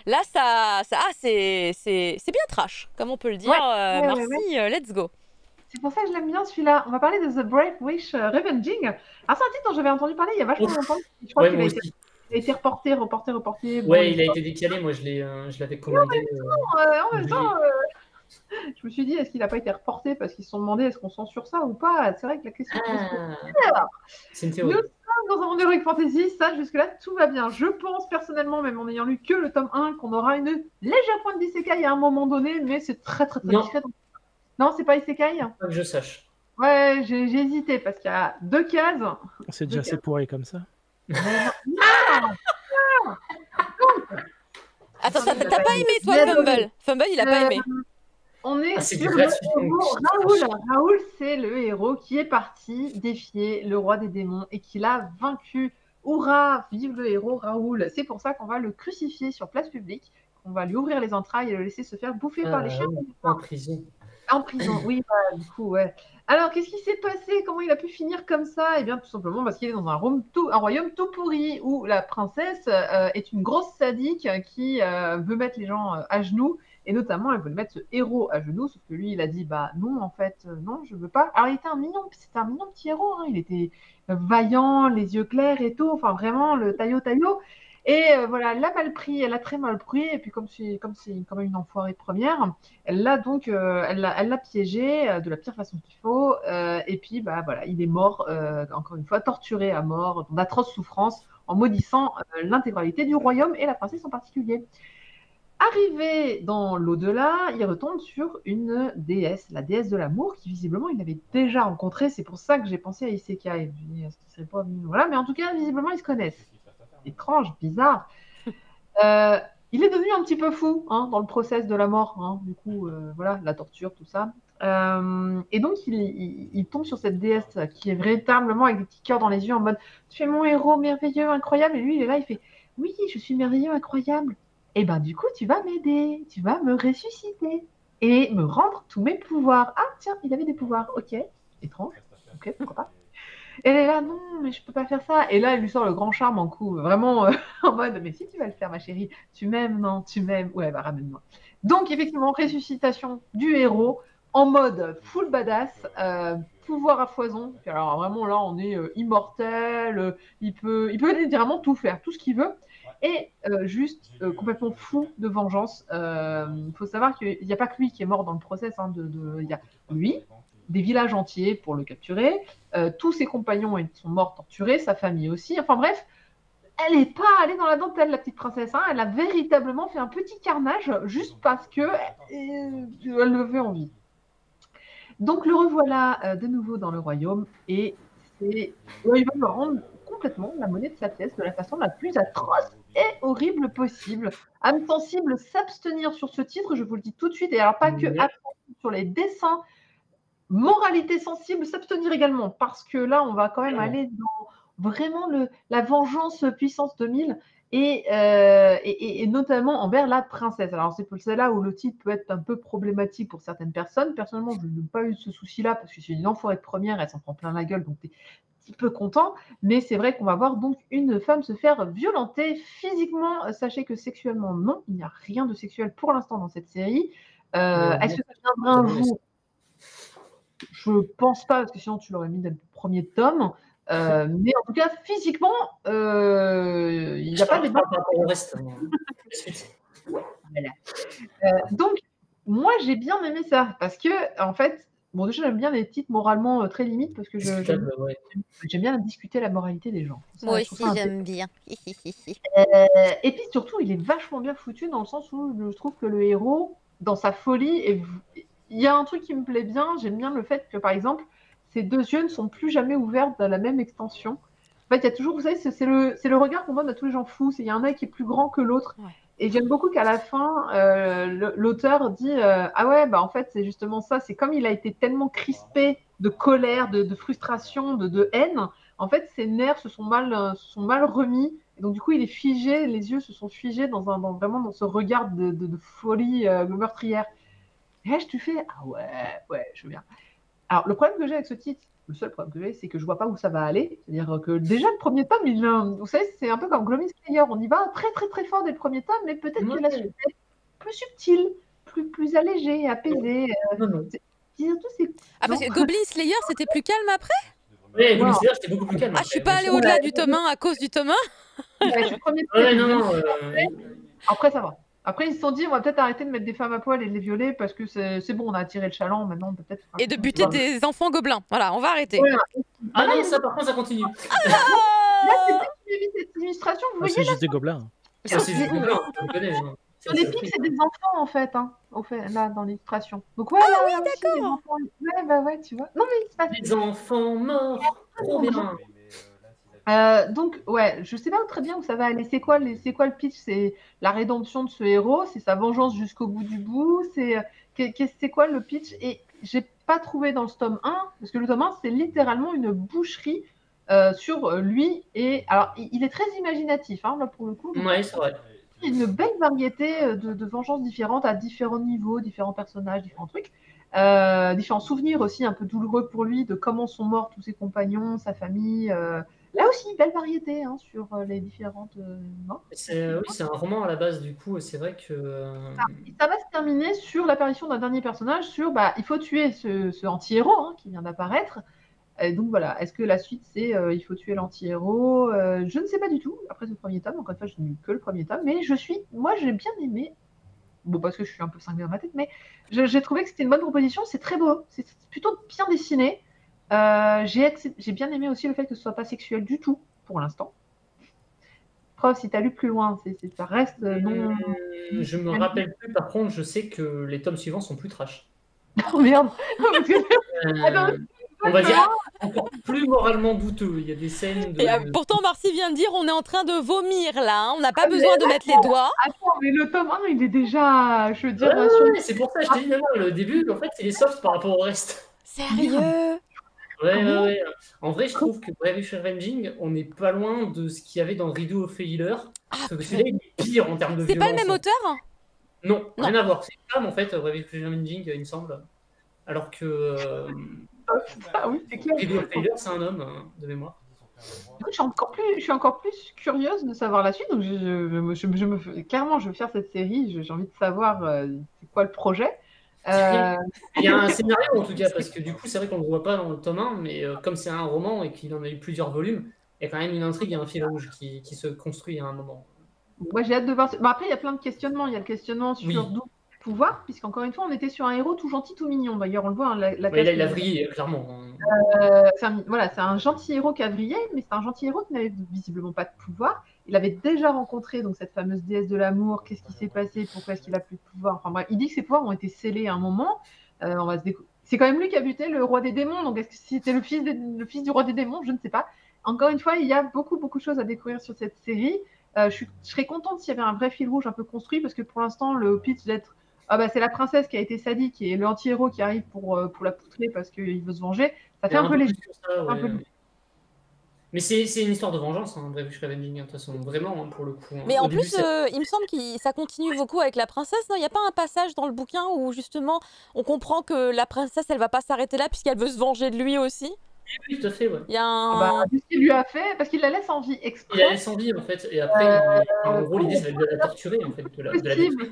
Là, c'est bien trash, comme on peut le dire. Ouais, ouais, ouais, ouais. Merci, let's go. C'est pour ça que je l'aime bien celui-là. On va parler de The Brave Wish Revenging. Alors, c'est un titre dont j'avais entendu parler il y a vachement Ouf. longtemps. Je crois Ouais, qu'il moi aussi. a été reporté, reporté, reporté. Bon, Ouais, il a l'histoire. été décalé. Moi, je l'avais commandé En en même temps, juillet. je me suis dit, est-ce qu'il n'a pas été reporté parce qu'ils se sont demandé est-ce qu'on censure ça ou pas? C'est vrai que la question peut se poser. Ah, Alors, c'est une nous théorie. sommes dans un monde d'Heroic Fantasy, ça jusque-là tout va bien. Je pense personnellement, même en n'ayant lu que le tome 1, qu'on aura une légère pointe d'isekai à un moment donné, mais c'est très très très Non, discret. Non, c'est pas isekai? pas que je sache. Ouais, j'ai hésité parce qu'il y a deux cases. C'est Deux déjà assez cases. pourri comme ça. Mais non, non, Attends, attendez, t'as pas aimé, toi, Fumble? Fumble, il a pas Euh, aimé. on est Ah, c'est sur le gratuit. héros Raoul. Raoul, c'est le héros qui est parti défier le roi des démons et qui l'a vaincu. Hurrah, vive le héros Raoul. C'est pour ça qu'on va le crucifier sur place publique, qu'on va lui ouvrir les entrailles et le laisser se faire bouffer par les chiens. En prison. En prison, oui, bah, du coup, ouais. Alors, qu'est-ce qui s'est passé? Comment il a pu finir comme ça? Eh bien, tout simplement parce qu'il est dans un royaume tout pourri où la princesse est une grosse sadique qui veut mettre les gens à genoux. Et notamment, elle veut mettre ce héros à genoux, sauf que lui, il a dit, bah non, en fait, non, je veux pas. Alors, c'était un mignon petit héros, hein. Il était vaillant, les yeux clairs et tout, enfin, vraiment, le taillot. Et voilà, elle l'a mal pris, elle a très mal pris, et puis c'est quand même une enfoirée de première, elle l'a donc, elle l'a piégé de la pire façon qu'il faut, et puis bah voilà, il est mort, encore une fois, torturé à mort, dans d'atroces souffrances, en maudissant l'intégralité du royaume et la princesse en particulier. Arrivé dans l'au-delà, il retombe sur une déesse, la déesse de l'amour, qui visiblement il avait déjà rencontrée. C'est pour ça que j'ai pensé à Isekai. Je me dis, est-ce qu'il serait pas venu? Voilà, mais en tout cas, visiblement, ils se connaissent. Étrange, bizarre. Euh, il est devenu un petit peu fou hein, dans le process de la mort. Hein. Du coup, voilà, la torture, tout ça. Et donc, il tombe sur cette déesse qui est véritablement avec des petits cœurs dans les yeux en mode tu es mon héros merveilleux, incroyable. Et lui, il est là, il fait oui, je suis merveilleux, incroyable. Et ben, du coup, tu vas m'aider, tu vas me ressusciter et me rendre tous mes pouvoirs. Ah, tiens, il avait des pouvoirs, ok, étrange, ok, pourquoi pas. Elle est là, non, mais je peux pas faire ça. Et là, elle lui sort le grand charme en coup, vraiment en mode, mais si tu vas le faire, ma chérie, tu m'aimes, non, tu m'aimes. Ouais, bah ramène-moi. Donc, effectivement, ressuscitation du héros en mode full badass, pouvoir à foison. Alors, vraiment, là, on est immortel, il peut littéralement tout faire, tout ce qu'il veut. Et juste complètement fou de vengeance. Il faut savoir qu'il n'y a pas que lui qui est mort dans le process. Hein, il y a lui, des villages entiers pour le capturer. Tous ses compagnons sont morts torturés, sa famille aussi. Enfin bref, elle n'est pas allée dans la dentelle, la petite princesse. Hein. Elle a véritablement fait un petit carnage juste parce que elle le veut envie. Donc le revoilà de nouveau dans le royaume et il va me rendre complètement la monnaie de sa pièce de la façon la plus atroce et horrible possible. Âme sensible, s'abstenir sur ce titre, je vous le dis tout de suite, et alors pas que sur les dessins, moralité sensible, s'abstenir également, parce que là, on va quand même aller dans vraiment la vengeance puissance 2000 et notamment envers la princesse. Alors, c'est là où le titre peut être un peu problématique pour certaines personnes. Personnellement, je n'ai pas eu ce souci-là parce que c'est une enfoirée de première, elle s'en prend plein la gueule, donc t'es un petit peu content. Mais c'est vrai qu'on va voir donc une femme se faire violenter physiquement. Sachez que sexuellement, non, il n'y a rien de sexuel pour l'instant dans cette série. Est-ce que ça viendra un jour? Je pense pas, parce que sinon tu l'aurais mis dans le premier tome. Mais en tout cas, physiquement, il n'y a pas de débat. Voilà. Donc, moi, j'ai bien aimé ça, parce que, en fait, bon, déjà, j'aime bien les titres moralement très limites, parce que j'aime bien discuter la moralité des gens. Ça, Moi aussi, j'aime bien. et puis surtout, il est vachement bien foutu dans le sens où je trouve que le héros, dans sa folie, il y a un truc qui me plaît bien. J'aime bien le fait que, par exemple, ses deux yeux ne sont plus jamais ouverts dans la même extension. En fait, il y a toujours, vous savez, c'est le regard qu'on donne à tous les gens fous. Il y a un œil qui est plus grand que l'autre. Ouais. Et j'aime beaucoup qu'à la fin, l'auteur dit ah ouais, bah en fait, c'est justement ça. C'est comme il a été tellement crispé de colère, de frustration, de haine. En fait, ses nerfs se sont mal remis. Et donc, du coup, il est figé. Les yeux se sont figés vraiment dans ce regard de folie meurtrière. Et là, tu fais ah ouais, je veux bien. Alors, le problème que j'ai avec ce titre, Le seul problème que j'ai, c'est que je vois pas où ça va aller. C'est-à-dire que déjà, le premier tome, vous savez, c'est un peu comme Goblin Slayer. On y va très, très, très fort dès le premier tome, mais peut-être que la suite est plus subtile, plus allégée, apaisée. Non. Surtout, c'est... Ah, parce que Goblin Slayer, c'était plus calme après? Ouais, Goblin Slayer, c'était beaucoup plus calme. Ah, je suis pas allée au-delà du tome 1 à cause du tome 1. Ouais, le premier Ouais, tome, non. Après, ça va. Après, ils se sont dit, on va peut-être arrêter de mettre des femmes à poil et de les violer parce que c'est bon, on a attiré le chaland, maintenant peut-être. Et de buter des enfants gobelins. Voilà, on va arrêter. Ouais. Ah non, ça par contre, ça continue. Là, c'est peut-être que j'ai vu cette illustration, vous voyez C'est là, juste des gobelins. C'est juste Gobelin, je le connais. sur les pics, c'est des enfants en fait, hein, là, dans l'illustration. Donc ouais, là, là aussi, des enfants. Ouais, bah ouais, tu vois. Non, mais il se passe. Les enfants morts, trop bien. Donc, ouais, je sais pas très bien où ça va aller. C'est quoi le pitch? C'est la rédemption de ce héros, c'est sa vengeance jusqu'au bout du bout, c'est quoi le pitch? Et j'ai pas trouvé dans ce tome 1, parce que le tome 1, c'est littéralement une boucherie sur lui. Et alors, il est très imaginatif, hein, là, pour le coup. Ouais, c'est vrai. Il y a une belle variété de vengeances différentes à différents niveaux, différents personnages, différents trucs. Différents souvenirs aussi un peu douloureux pour lui de comment sont morts tous ses compagnons, sa famille. Là aussi, belle variété hein, sur les différentes morts. Oui, c'est un roman à la base, du coup, c'est vrai que... Et ça va se terminer sur l'apparition d'un dernier personnage, sur il faut tuer ce anti-héros hein, qui vient d'apparaître. Et donc voilà, est-ce que la suite c'est il faut tuer l'anti-héros Je ne sais pas du tout, après ce premier tome, encore une fois je n'ai lu que le premier tome, mais moi j'ai bien aimé, bon parce que je suis un peu cinglée dans ma tête, mais j'ai trouvé que c'était une bonne proposition, c'est très beau, c'est plutôt bien dessiné. J'ai bien aimé aussi le fait que ce soit pas sexuel du tout, pour l'instant. Preuve, si tu as lu plus loin, ça reste non... Je me rappelle plus, par contre, je sais que les tomes suivants sont plus trash. Oh merde Parce que... On va dire encore plus moralement douteux. Il y a des scènes de... Et pourtant, Marcy vient de dire on est en train de vomir là. Hein. On n'a pas besoin de mettre les doigts. Attends, mais le tome 1, il est déjà, je veux dire... Ouais, c'est pour ça que je t'ai dit, le début, en fait, il est soft par rapport au reste. Sérieux? Ouais. En vrai, je trouve que Brave Revenging, on n'est pas loin de ce qu'il y avait dans Rideau of Failure. Parce que celui-là, il est pire en termes de violence. C'est pas le même auteur? Non, rien à voir. C'est une femme, en fait, Brave Revenging, il me semble. Alors que... Ah oui, c'est clair. Rideau of Failure, c'est un homme, de mémoire. Du coup, je suis encore plus curieuse de savoir la suite. Donc, clairement, je veux faire cette série. J'ai envie de savoir c'est quoi le projet. Il y a un scénario en tout cas, parce que du coup, c'est vrai qu'on ne le voit pas dans le tome 1, mais comme c'est un roman et qu'il en a eu plusieurs volumes, il y a quand même une intrigue et un fil rouge qui se construit à un moment. Moi, j'ai hâte de voir. Après, il y a plein de questionnements. Il y a le questionnement sur d'où pouvoir, puisqu'encore une fois, on était sur un héros tout gentil, tout mignon. D'ailleurs, on le voit. Hein, il a vrillé, clairement. C'est un gentil héros qui a vrillé, mais c'est un gentil héros qui n'avait visiblement pas de pouvoir. Il avait déjà rencontré donc cette fameuse déesse de l'amour. Qu'est-ce qui s'est passé? Pourquoi est-ce qu'il a plus de pouvoir? Enfin bref, il dit que ses pouvoirs ont été scellés à un moment. C'est quand même lui qui a buté le roi des démons. Donc est-ce que c'était le fils du roi des démons? Je ne sais pas. Encore une fois, il y a beaucoup de choses à découvrir sur cette série. Je serais contente s'il y avait un vrai fil rouge un peu construit, parce que pour l'instant, le pitch d'être c'est la princesse qui a été sadique et l'anti-héros qui arrive pour la poutrer parce qu'il veut se venger, ça fait un peu léger. Mais c'est une histoire de vengeance, hein, Brave Revenging, de toute façon, vraiment, hein, pour le coup. Mais en plus, il me semble que ça continue beaucoup avec la princesse, non? Il n'y a pas un passage dans le bouquin où justement on comprend que la princesse, elle va pas s'arrêter là puisqu'elle veut se venger de lui aussi? Oui, tout à fait, ouais. Il y a un... ce qu'il lui a fait, parce qu'il la laisse en vie exprès. Il la laisse en vie, en fait, et après, en gros, l'idée, c'est de la torturer, en fait, de la détruire.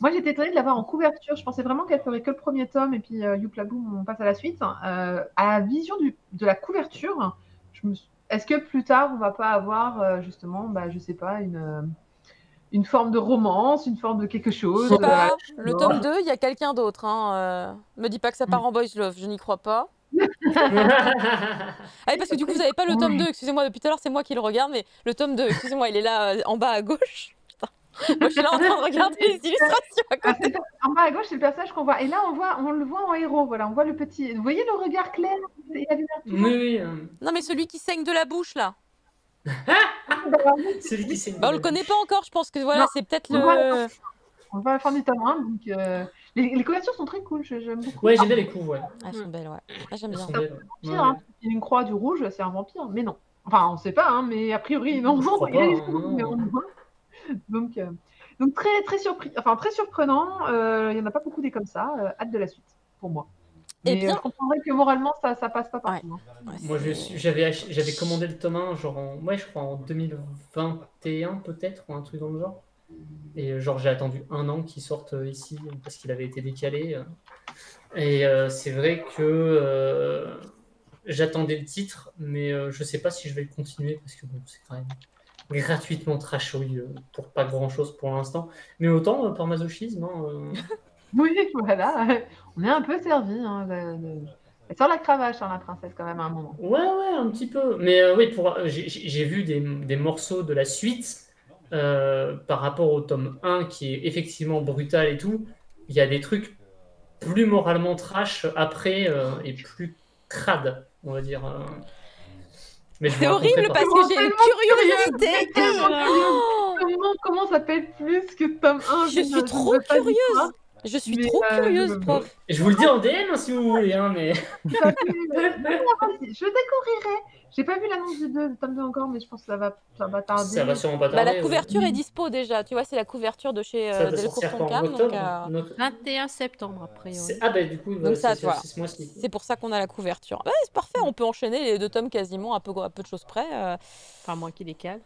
Moi, j'étais étonnée de l'avoir en couverture. Je pensais vraiment qu'elle ferait que le premier tome et puis Youpla Boom, on passe à la suite. À la vision de la couverture, est-ce que plus tard, on va pas avoir justement, je sais pas, une forme de romance, une forme de quelque chose? Je sais pas. Le tome 2, il y a quelqu'un d'autre. Hein. Me dis pas que ça part en boys love, je n'y crois pas. Ah, parce que du coup, vous n'avez pas le tome 2. Excusez-moi, depuis tout à l'heure, c'est moi qui le regarde, mais le tome 2, excusez-moi, il est là en bas à gauche. Moi, je suis là en train de regarder les illustrations à côté. En bas à gauche, c'est le personnage qu'on voit. Et là, on le voit en héros. Voilà, on voit le petit. Vous voyez le regard clair? Oui. Non, mais celui qui saigne de la bouche, là. Celui qui saigne. On le connaît pas encore, je pense que voilà, c'est peut-être le. On va à la fin du tome 1. Donc, les couvertures sont très cool. J'aime beaucoup. Ouais, j'aime bien les coups, ouais. Elles sont belles, ouais. Ah, j'aime bien. C'est un vampire, hein. Il y a une croix du rouge, c'est un vampire. Mais non. Enfin, on sait pas, hein, mais a priori, non. Donc très surpris, enfin très surprenant. Il y en a pas beaucoup des comme ça. Hâte de la suite pour moi. Eh Mais bien, je comprendrais que moralement, ça passe pas Ouais. partout. ouais, Moi, c'est- j'avais commandé le tome 1, genre ouais, je crois en 2021 peut-être, ou un truc dans le genre. Et genre, j'ai attendu 1 an qu'il sorte ici, parce qu'il avait été décalé. Et c'est vrai que j'attendais le titre, mais je sais pas si je vais le continuer, parce que bon, c'est quand même gratuitement trashouille pour pas grand-chose pour l'instant. Mais autant, par masochisme, hein, Oui, voilà, on est un peu servi. Hein, Elle sort la cravache, hein, la princesse, quand même, à un moment. Ouais, un petit peu. Mais oui, j'ai vu des morceaux de la suite par rapport au tome 1 qui est effectivement brutal et tout. Il y a des trucs plus moralement trash après et plus crade, on va dire. Mais je vous C'est raconterai horrible pas. parce que j'ai une curiosité. Comment ça peut être plus que tome 1? Je suis trop curieuse. Je suis trop curieuse, prof. Je vous le dis en DM hein, si vous voulez, hein, mais. Je découvrirai. J'ai pas vu l'annonce du tome 2 encore, mais je pense que ça va tarder. Ça va sûrement pas Bah, tarder. la couverture est dispo déjà. Tu vois, c'est la couverture de chez Ça va Delcourt sortir quand, en Tonkam. Donc, octobre 21 septembre, a priori. Ah bah du coup, donc ça, tu vois, c'est ce mois-ci. c'est pour ça qu'on a la couverture. Ouais, c'est parfait, on peut enchaîner les 2 tomes quasiment à peu de choses près. Enfin, moins qu'il décale.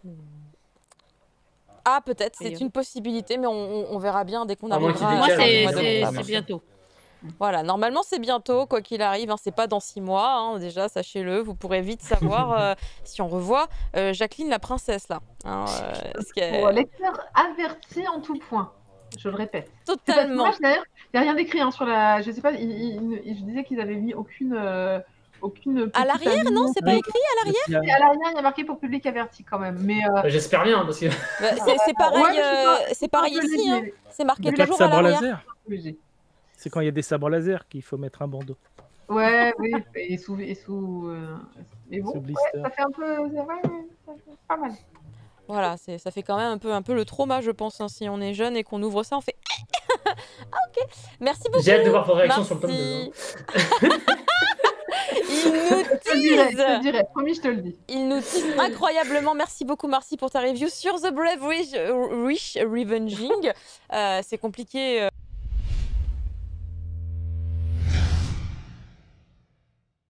Ah, peut-être, c'est Ailleurs. une possibilité, mais on verra bien dès qu'on À moins qu'il arrivera. Moi, décale, au ouais, mois d'octobre. c'est bientôt. Voilà, normalement c'est bientôt, quoi qu'il arrive, hein, c'est pas dans 6 mois, hein, déjà, sachez-le, vous pourrez vite savoir si on revoit Jacqueline la princesse, là. Hein, ce qui est Pour lecteur averti en tout point, je le répète. totalement... D'ailleurs, il n'y a rien d'écrit hein, sur la. Je sais pas, je disais qu'ils avaient mis aucune. À l'arrière, non, c'est pas écrit à l'arrière. Et à l'arrière, il y a marqué pour public averti quand même. Mais Bah, j'espère bien, parce que. Bah, c'est pareil, Ouais, mais c'est pareil un peu ici, hein. léger. C'est marqué Il n'y a pas de toujours à sabre l'arrière. laser. Léger. C'est quand il y a des sabres laser qu'il faut mettre un bandeau. Ouais, oui, et sous. Mais bon, Sous ouais, blister. ça fait un peu. C'est pas mal. Voilà, ça fait quand même un peu le trauma, je pense, hein, si on est jeune et qu'on ouvre ça, on fait... Ah, ok, merci beaucoup. J'ai hâte de voir vos réactions sur le tome 2. Merci. Il nous Je te tease. dirai, promis, je te le dis. Il nous tease incroyablement. Merci beaucoup, Marcy, pour ta review sur The Brave Wish Revenging. C'est compliqué.